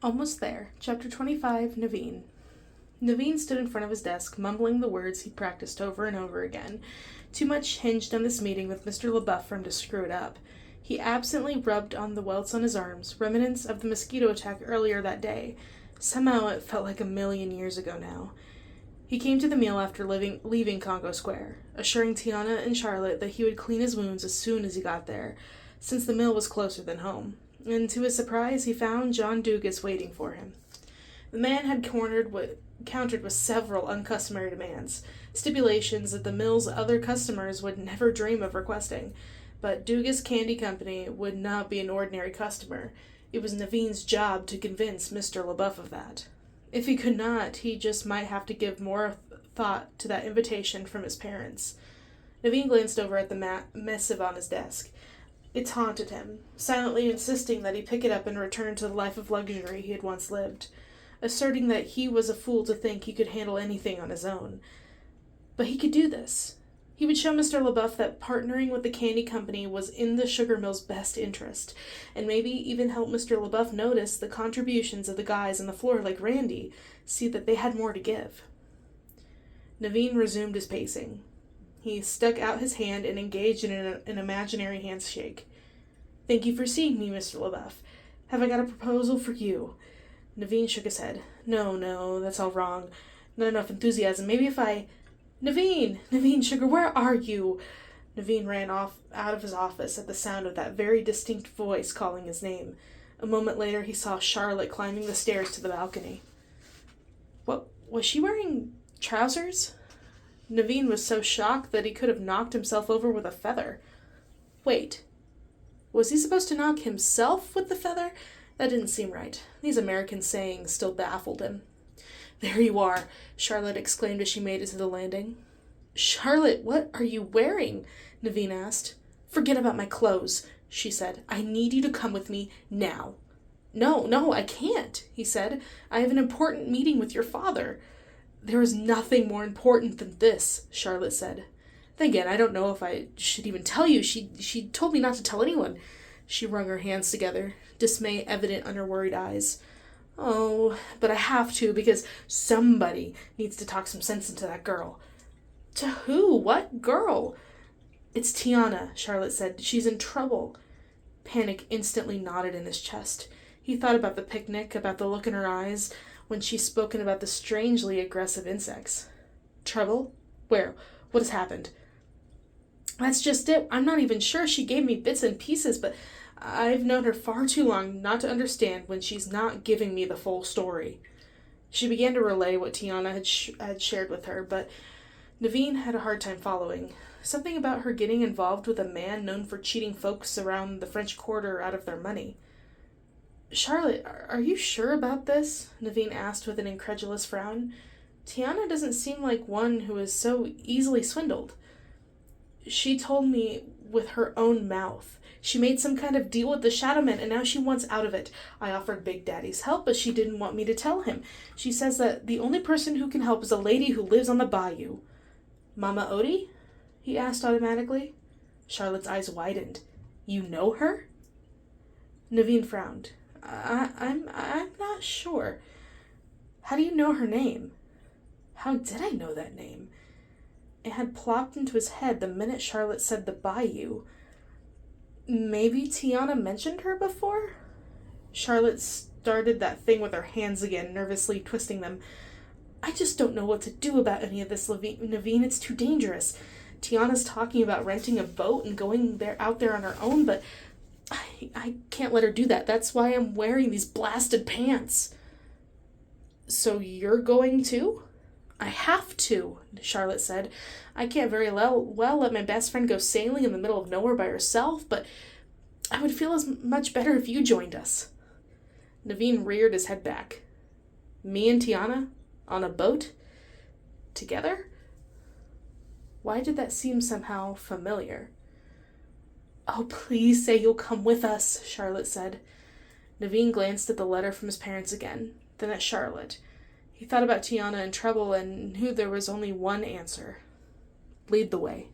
Almost there. Chapter 25, Naveen. Naveen stood in front of his desk, mumbling the words he'd practiced over and over again. Too much hinged on this meeting with Mr. LaBeouf for him to screw it up. He absently rubbed on the welts on his arms, remnants of the mosquito attack earlier that day. Somehow it felt like a million years ago now. He came to the meal after leaving Congo Square, assuring Tiana and Charlotte that he would clean his wounds as soon as he got there, since the mill was closer than home. And to his surprise, he found John Dugas waiting for him. The man had countered with several uncustomary demands, stipulations that the mill's other customers would never dream of requesting. But Dugas Candy Company would not be an ordinary customer. It was Naveen's job to convince Mr. LaBeouf of that. If he could not, he just might have to give more thought to that invitation from his parents. Naveen glanced over at the missive on his desk. It taunted him, silently insisting that he pick it up and return to the life of luxury he had once lived, asserting that he was a fool to think he could handle anything on his own. But he could do this. He would show Mr. LaBeouf that partnering with the candy company was in the sugar mill's best interest, and maybe even help Mr. LaBeouf notice the contributions of the guys on the floor like Randy, see that they had more to give. Naveen resumed his pacing. He stuck out his hand and engaged in an imaginary handshake. "Thank you for seeing me, Mr. LaBeouf. Have I got a proposal for you?" Naveen shook his head. No, that's all wrong. Not enough enthusiasm. Maybe if I... Naveen, sugar, where are you? Naveen ran out of his office at the sound of that very distinct voice calling his name. A moment later, he saw Charlotte climbing the stairs to the balcony. What, was she wearing trousers? Naveen was so shocked that he could have knocked himself over with a feather. Wait, was he supposed to knock himself with the feather? That didn't seem right. These American sayings still baffled him. "There you are," Charlotte exclaimed as she made it to the landing. "Charlotte, what are you wearing?" Naveen asked. "Forget about my clothes," she said. "I need you to come with me now." No, I can't," he said. "I have an important meeting with your father." "There is nothing more important than this," Charlotte said. "Then again, I don't know if I should even tell you. She told me not to tell anyone." She wrung her hands together, dismay evident on her worried eyes. "Oh, but I have to, because somebody needs to talk some sense into that girl." "To who? What girl?" "It's Tiana," Charlotte said. "She's in trouble." Panic instantly knotted in his chest. He thought about the picnic, about the look in her eyes when she'd spoken about the strangely aggressive insects. Trouble? Where? What has happened? "That's just it. I'm not even sure. She gave me bits and pieces, but I've known her far too long not to understand when she's not giving me the full story." She began to relay what Tiana had shared with her, but Naveen had a hard time following. Something about her getting involved with a man known for cheating folks around the French Quarter out of their money. "Charlotte, are you sure about this?" Naveen asked with an incredulous frown. "Tiana doesn't seem like one who is so easily swindled." "She told me with her own mouth. She made some kind of deal with the Shadow Man, and now she wants out of it. I offered Big Daddy's help, but she didn't want me to tell him. She says that the only person who can help is a lady who lives on the bayou." "Mama Odie?" he asked automatically. Charlotte's eyes widened. "You know her?" Naveen frowned. I'm not sure." "How do you know her name?" How did I know that name? It had plopped into his head the minute Charlotte said the bayou. Maybe Tiana mentioned her before? Charlotte started that thing with her hands again, nervously twisting them. "I just don't know what to do about any of this, Naveen. It's too dangerous. Tiana's talking about renting a boat and going out there on her own, but I can't let her do that. That's why I'm wearing these blasted pants." "So you're going too?" "I have to," Charlotte said. "I can't very well let my best friend go sailing in the middle of nowhere by herself, but I would feel as much better if you joined us." Naveen reared his head back. "Me and Tiana? On a boat? Together?" Why did that seem somehow familiar? "Oh, please say you'll come with us," Charlotte said. Naveen glanced at the letter from his parents again, then at Charlotte. He thought about Tiana in trouble and knew there was only one answer. "Lead the way."